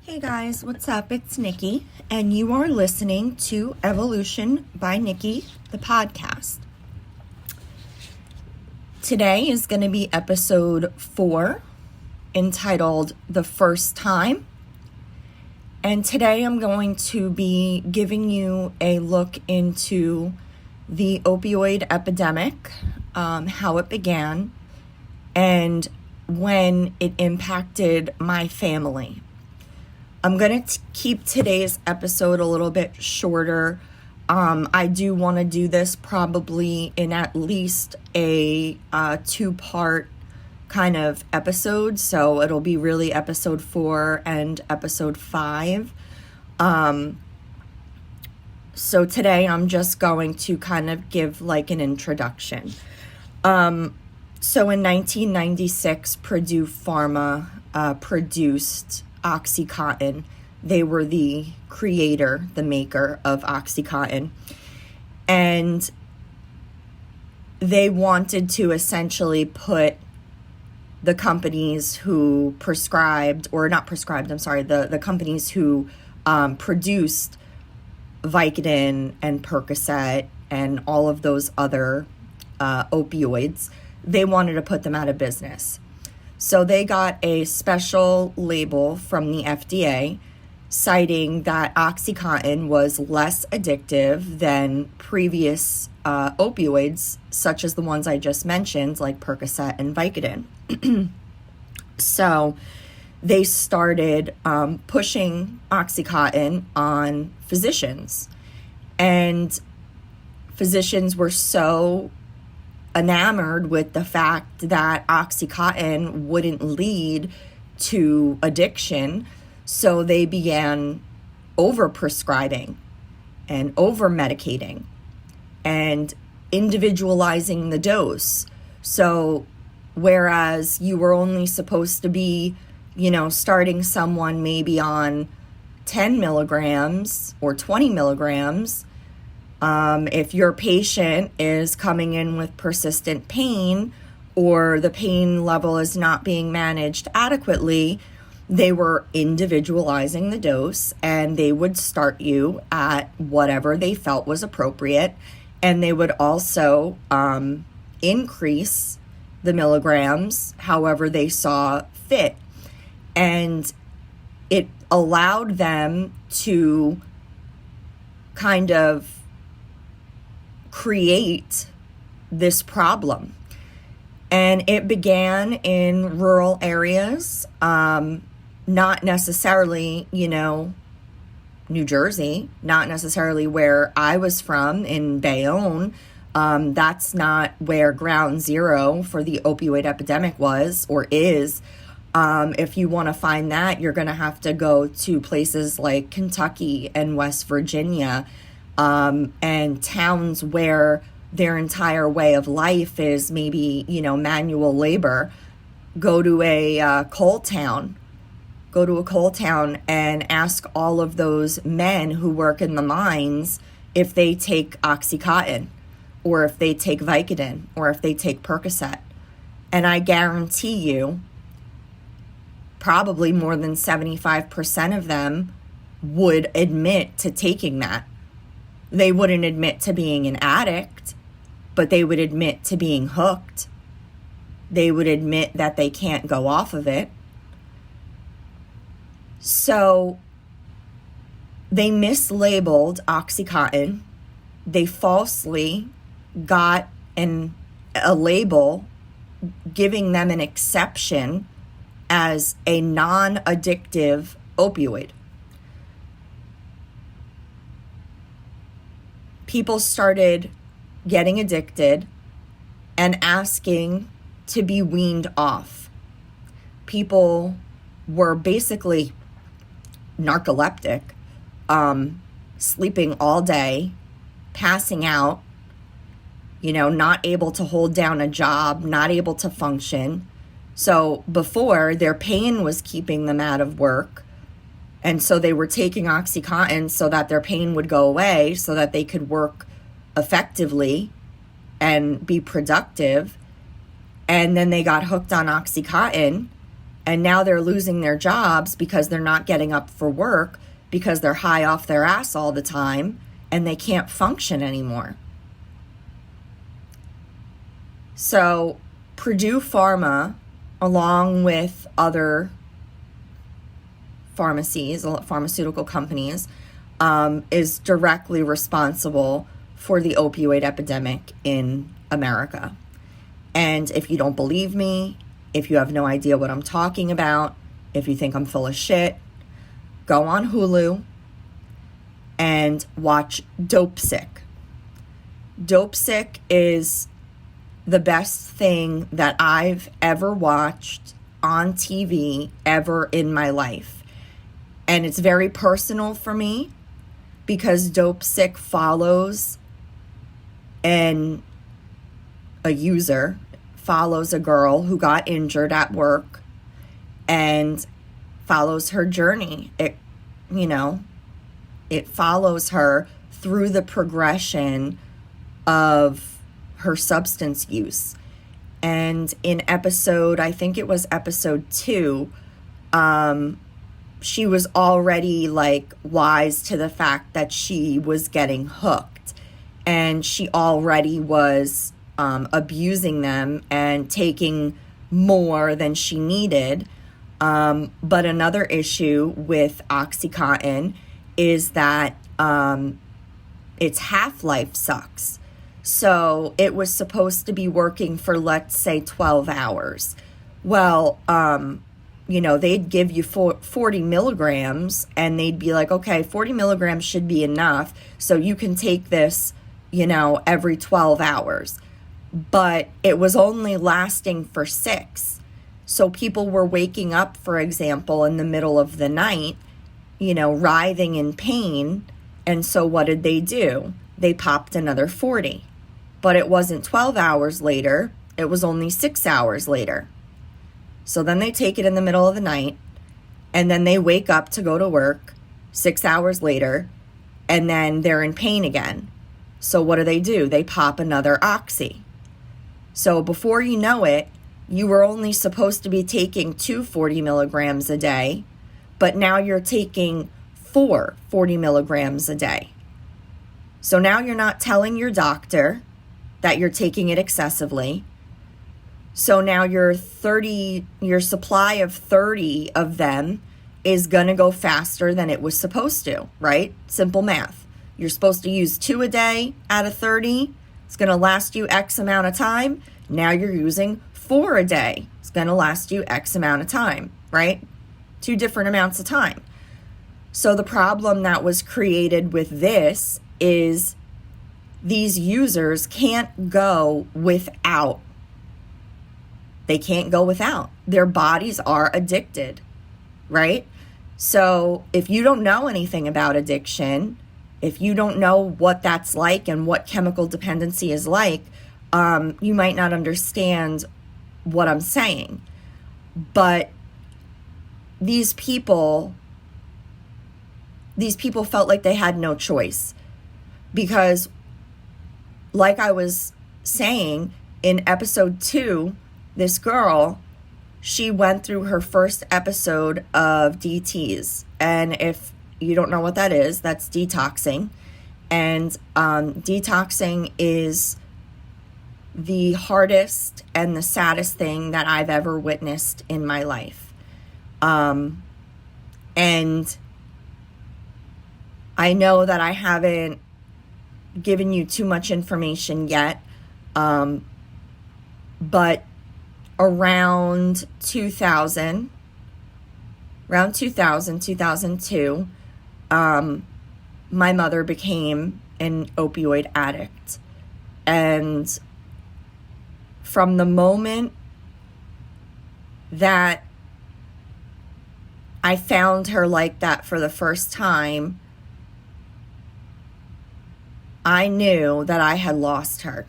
Hey guys, what's up? It's Nikki, and you are listening to Evolution by Nikki, the podcast. Today is going to be episode 4, entitled The First Time. And today I'm going to be giving you a look into the opioid epidemic, how it began, and when it impacted my family. I'm going to keep today's episode a little bit shorter. I do want to do this probably in at least a 2-part kind of episode. So it'll be really episode 4 and episode 5. So today I'm just going to kind of give like an introduction. So in 1996, Purdue Pharma produced OxyContin. They were the creator, the maker of OxyContin. And they wanted to essentially put the companies who prescribed, or not prescribed, the companies who produced Vicodin and Percocet and all of those other opioids, they wanted to put them out of business. So they got a special label from the FDA citing that OxyContin was less addictive than previous opioids, such as the ones I just mentioned, like Percocet and Vicodin. So they started pushing OxyContin on physicians. And physicians were so enamored with the fact that OxyContin wouldn't lead to addiction, so they began over-prescribing and over-medicating and individualizing the dose. So whereas you were only supposed to be, starting someone maybe on 10 milligrams or 20 milligrams, if your patient is coming in with persistent pain or the pain level is not being managed adequately, they were individualizing the dose, and they would start you at whatever they felt was appropriate, and they would also increase the milligrams however they saw fit. And it allowed them to kind of create this problem. And it began in rural areas, not necessarily, New Jersey, not necessarily where I was from in Bayonne. That's not where ground zero for the opioid epidemic was or is. If you want to find that, you're going to have to go to places like Kentucky and West Virginia, and towns where their entire way of life is maybe, manual labor. Go to a coal town and ask all of those men who work in the mines if they take OxyContin or if they take Vicodin or if they take Percocet. And I guarantee you, probably more than 75% of them would admit to taking that. They wouldn't admit to being an addict, but they would admit to being hooked. They would admit that they can't go off of it. So they mislabeled OxyContin. They falsely got a label giving them an exception as a non-addictive opioid. People started getting addicted and asking to be weaned off. People were basically narcoleptic, sleeping all day, passing out, not able to hold down a job, not able to function. So before, their pain was keeping them out of work. And so they were taking OxyContin so that their pain would go away, so that they could work effectively and be productive. And then they got hooked on OxyContin And now they're losing their jobs because they're not getting up for work because they're high off their ass all the time and they can't function anymore. So Purdue Pharma, along with other pharmaceutical companies, is directly responsible for the opioid epidemic in America. And if you don't believe me, if you have no idea what I'm talking about, if you think I'm full of shit, go on Hulu and watch Dope Sick. Dope Sick is the best thing that I've ever watched on TV ever in my life. And it's very personal for me because Dope Sick follows a user, follows a girl who got injured at work and follows her journey. It follows her through the progression of her substance use. And in I think it was episode 2, she was already like wise to the fact that she was getting hooked, and she already was abusing them and taking more than she needed. But another issue with OxyContin is that its half-life sucks. So it was supposed to be working for, let's say, 12 hours. Well, they'd give you 40 milligrams and they'd be like, okay, 40 milligrams should be enough. So you can take this, every 12 hours. But it was only lasting for 6. So people were waking up, for example, in the middle of the night, writhing in pain. And so what did they do? They popped another 40. But it wasn't 12 hours later. It was only 6 hours later. So then they take it in the middle of the night, and then they wake up to go to work 6 hours later, and then they're in pain again. So what do? They pop another Oxy. So before you know it, you were only supposed to be taking 240 milligrams a day, but now you're taking 40 milligrams a day. So now you're not telling your doctor that you're taking it excessively. So now your supply of 30 of them is going to go faster than it was supposed to, right? Simple math. You're supposed to use 2 a day out of 30. It's going to last you X amount of time. Now you're using 4 a day. It's going to last you X amount of time, right? 2 different amounts of time. So the problem that was created with this is these users can't go without. They can't go without. Their bodies are addicted, right? So if you don't know anything about addiction, if you don't know what that's like and what chemical dependency is like, you might not understand what I'm saying. But these people felt like they had no choice because, like I was saying, in episode 2, this girl, she went through her first episode of DTs. And if you don't know what that is, that's detoxing. And detoxing is the hardest and the saddest thing that I've ever witnessed in my life. And I know that I haven't given you too much information yet, but around 2002, my mother became an opioid addict. And from the moment that I found her like that for the first time, I knew that I had lost her.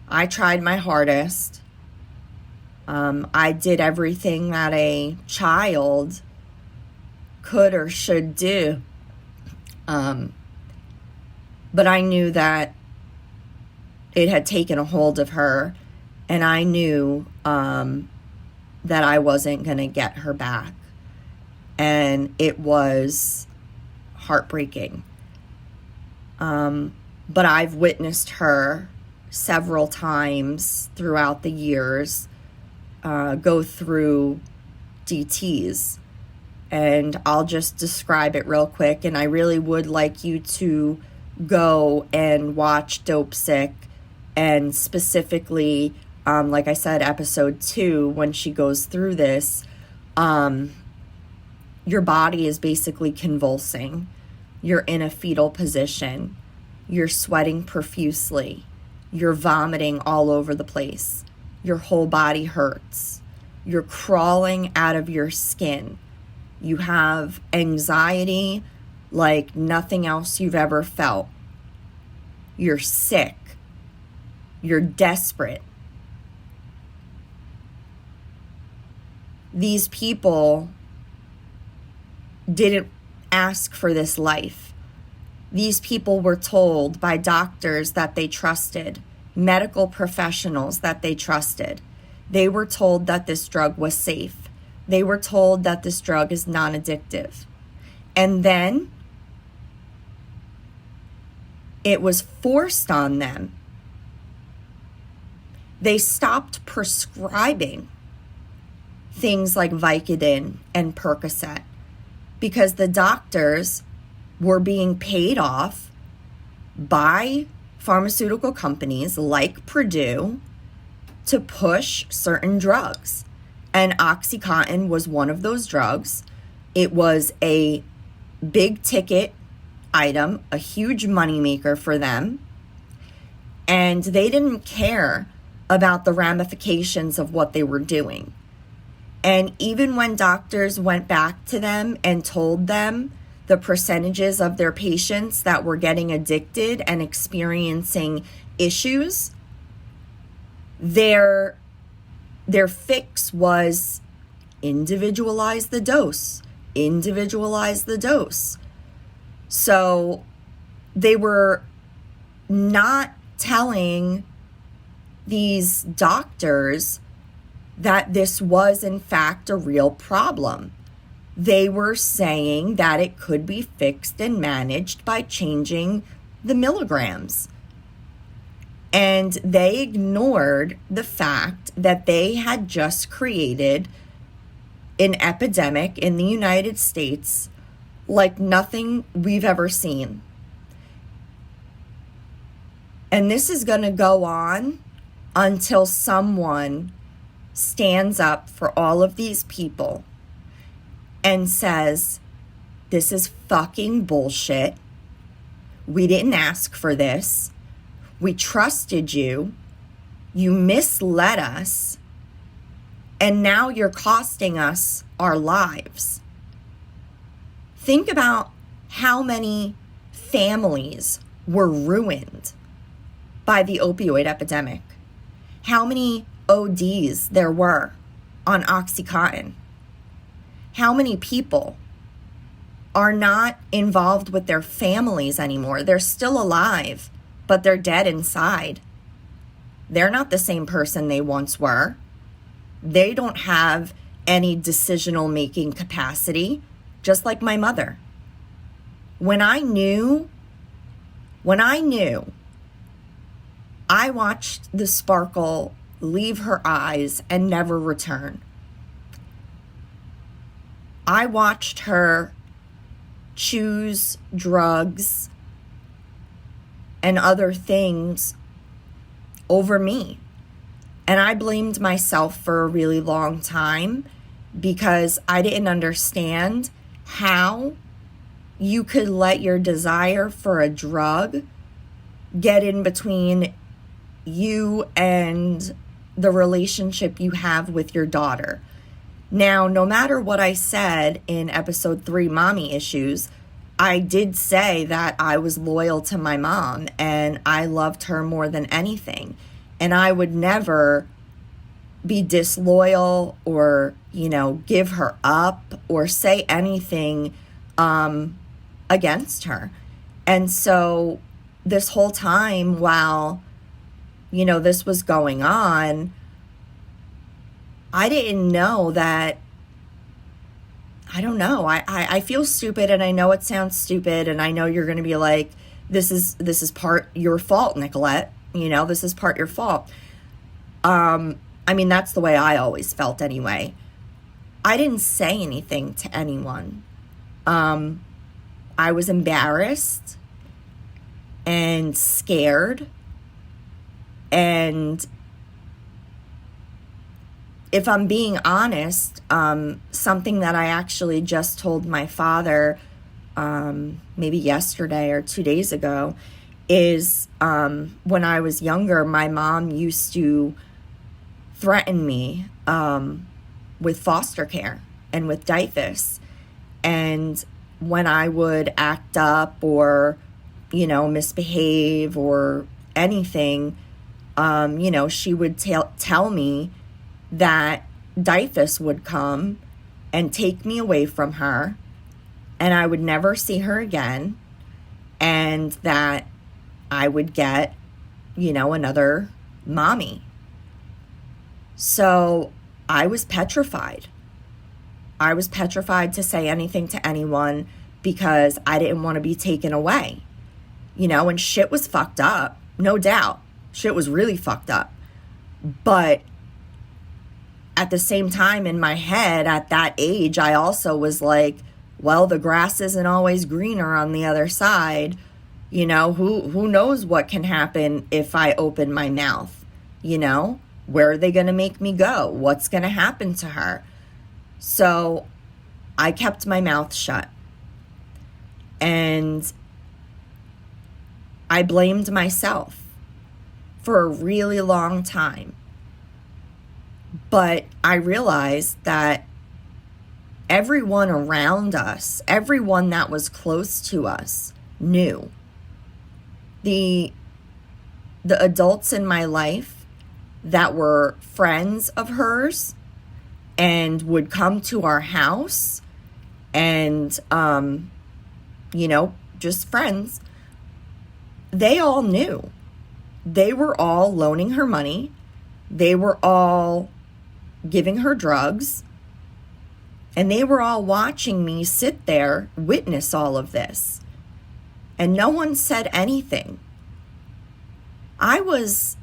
I tried my hardest. I did everything that a child could or should do. But I knew that it had taken a hold of her, and I knew that I wasn't going to get her back. And it was heartbreaking. But I've witnessed her several times throughout the years go through DTs. And I'll just describe it real quick. And I really would like you to go and watch Dope Sick. And specifically, like I said, episode 2, when she goes through this, your body is basically convulsing. You're in a fetal position. You're sweating profusely. You're vomiting all over the place. Your whole body hurts. You're crawling out of your skin. You have anxiety like nothing else you've ever felt. You're sick. You're desperate. These people didn't ask for this life. These people were told by doctors that they trusted, medical professionals that they trusted. They were told that this drug was safe. They were told that this drug is non-addictive. And then it was forced on them. They stopped prescribing things like Vicodin and Percocet because the doctors were being paid off by pharmaceutical companies like Purdue to push certain drugs. And OxyContin was one of those drugs. It was a big ticket item, a huge moneymaker for them. And they didn't care about the ramifications of what they were doing. And even when doctors went back to them and told them the percentages of their patients that were getting addicted and experiencing issues, their fix was individualize the dose. So they were not telling these doctors that this was in fact a real problem. They were saying that it could be fixed and managed by changing the milligrams. And they ignored the fact that they had just created an epidemic in the United States like nothing we've ever seen. And this is going to go on until someone stands up for all of these people and says, this is fucking bullshit. We didn't ask for this. We trusted you. You misled us. And now you're costing us our lives. Think about how many families were ruined by the opioid epidemic. How many ODs there were on OxyContin. How many people are not involved with their families anymore? They're still alive, but they're dead inside. They're not the same person they once were. They don't have any decisional making capacity, just like my mother. When I knew, I watched the sparkle leave her eyes and never return. I watched her choose drugs and other things over me. And I blamed myself for a really long time because I didn't understand how you could let your desire for a drug get in between you and the relationship you have with your daughter. Now, no matter what I said in episode 3, Mommy Issues, I did say that I was loyal to my mom and I loved her more than anything. And I would never be disloyal or, give her up or say anything against her. And so this whole time while, this was going on, I didn't know that. I don't know. I feel stupid, and I know it sounds stupid, and I know you're going to be like, this is part your fault, Nicolette. You know, this is part your fault. I mean, that's the way I always felt anyway. I didn't say anything to anyone. I was embarrassed and scared. And if I'm being honest, something that I actually just told my father maybe yesterday or 2 days ago is when I was younger, my mom used to threaten me with foster care and with DIFUS. And when I would act up or, misbehave or anything, she would tell me that DIFUS would come and take me away from her, and I would never see her again, and that I would get, another mommy. So I was petrified. I was petrified to say anything to anyone because I didn't want to be taken away. And shit was fucked up, no doubt. Shit was really fucked up. But at the same time, in my head, at that age, I also was like, well, the grass isn't always greener on the other side. Who knows what can happen if I open my mouth? Where are they going to make me go? What's going to happen to her? So I kept my mouth shut. And I blamed myself for a really long time. But I realized that everyone around us, everyone that was close to us, knew. The adults in my life that were friends of hers and would come to our house and, just friends, they all knew. They were all loaning her money. They were all giving her drugs. And they were all watching me sit there, witness all of this. And no one said anything. I was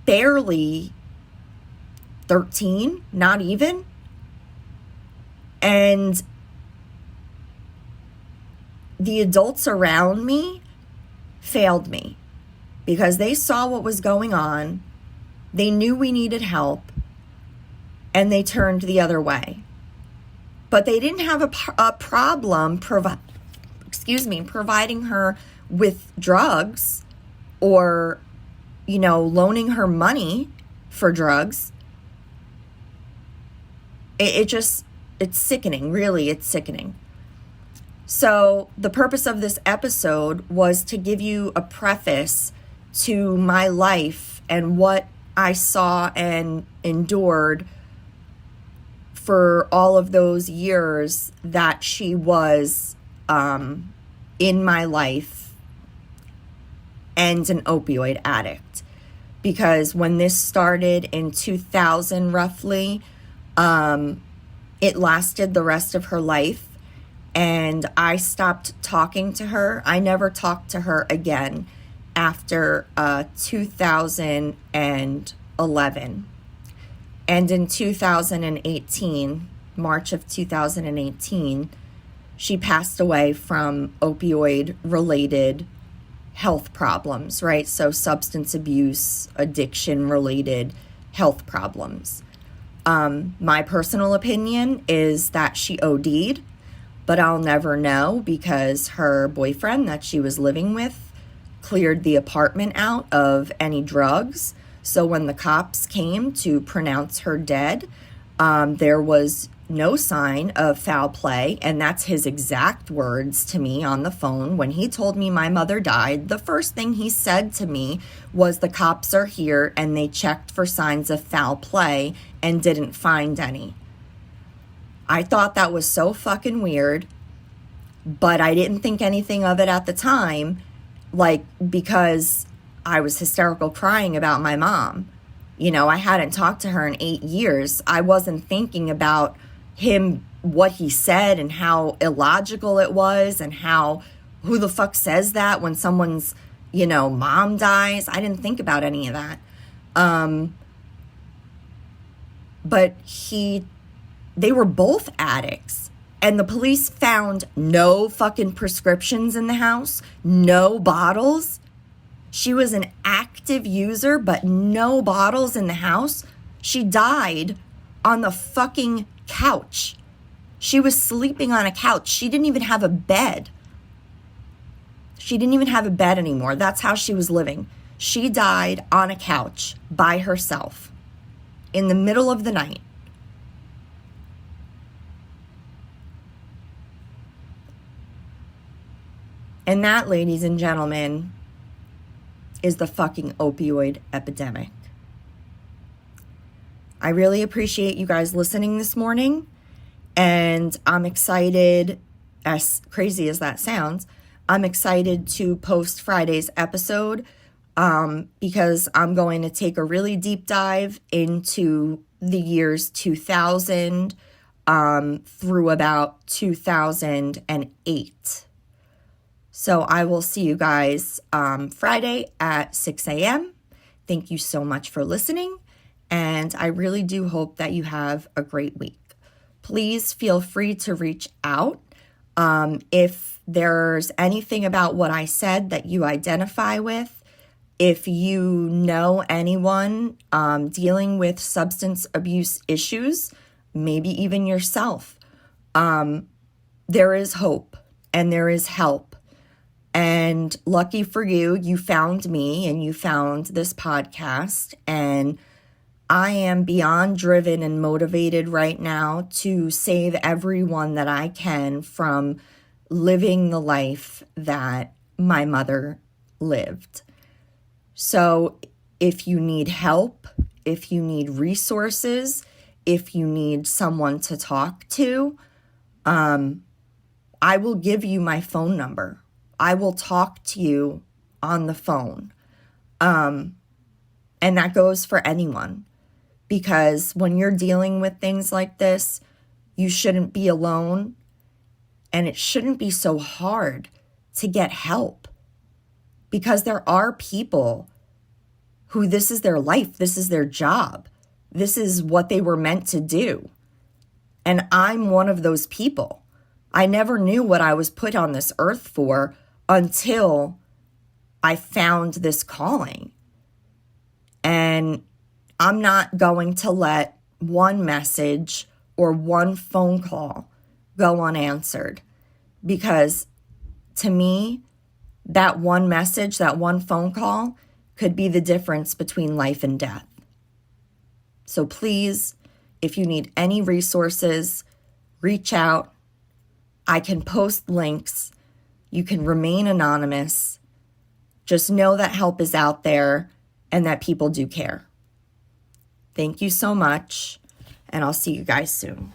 barely 13, not even. And the adults around me failed me because they saw what was going on. They knew we needed help, and they turned the other way. But they didn't have a problem providing her with drugs or, loaning her money for drugs. It's sickening. Really, it's sickening. So the purpose of this episode was to give you a preface to my life and what I saw and endured for all of those years that she was in my life and an opioid addict. Because when this started in 2000 roughly, it lasted the rest of her life. And I stopped talking to her. I never talked to her again after 2011. And in 2018, March of 2018, she passed away from opioid-related health problems, right? So substance abuse, addiction-related health problems. My personal opinion is that she OD'd, but I'll never know because her boyfriend that she was living with cleared the apartment out of any drugs. So when the cops came to pronounce her dead, there was no sign of foul play. And that's his exact words to me on the phone. When he told me my mother died, the first thing he said to me was the cops are here and they checked for signs of foul play and didn't find any. I thought that was so fucking weird, but I didn't think anything of it at the time, because I was hysterical crying about my mom. You know, I hadn't talked to her in 8 years. I wasn't thinking about him, what he said, and how illogical it was, and how, who the fuck says that when someone's, you know, mom dies? I didn't think about any of that. But they were both addicts. And the police found no fucking prescriptions in the house, no bottles. She was an active user, but no bottles in the house. She died on the fucking couch. She was sleeping on a couch. She didn't even have a bed. She didn't even have a bed anymore. That's how she was living. She died on a couch by herself in the middle of the night. And that, ladies and gentlemen, is the fucking opioid epidemic. I really appreciate you guys listening this morning. And I'm excited, as crazy as that sounds, I'm excited to post Friday's episode because I'm going to take a really deep dive into the years 2000 through about 2008. So I will see you guys Friday at 6 a.m. Thank you so much for listening, and I really do hope that you have a great week. Please feel free to reach out if there's anything about what I said that you identify with. If you know anyone dealing with substance abuse issues, maybe even yourself, there is hope and there is help. And lucky for you, you found me and you found this podcast. And I am beyond driven and motivated right now to save everyone that I can from living the life that my mother lived. So if you need help, if you need resources, if you need someone to talk to, I will give you my phone number. I will talk to you on the phone. And that goes for anyone. Because when you're dealing with things like this, you shouldn't be alone. And it shouldn't be so hard to get help. Because there are people who this is their life, this is their job. This is what they were meant to do. And I'm one of those people. I never knew what I was put on this earth for until I found this calling. And I'm not going to let one message or one phone call go unanswered. Because to me, that one message, that one phone call could be the difference between life and death. So please, if you need any resources, reach out. I can post links. You can remain anonymous. Just know that help is out there and that people do care. Thank you so much, and I'll see you guys soon.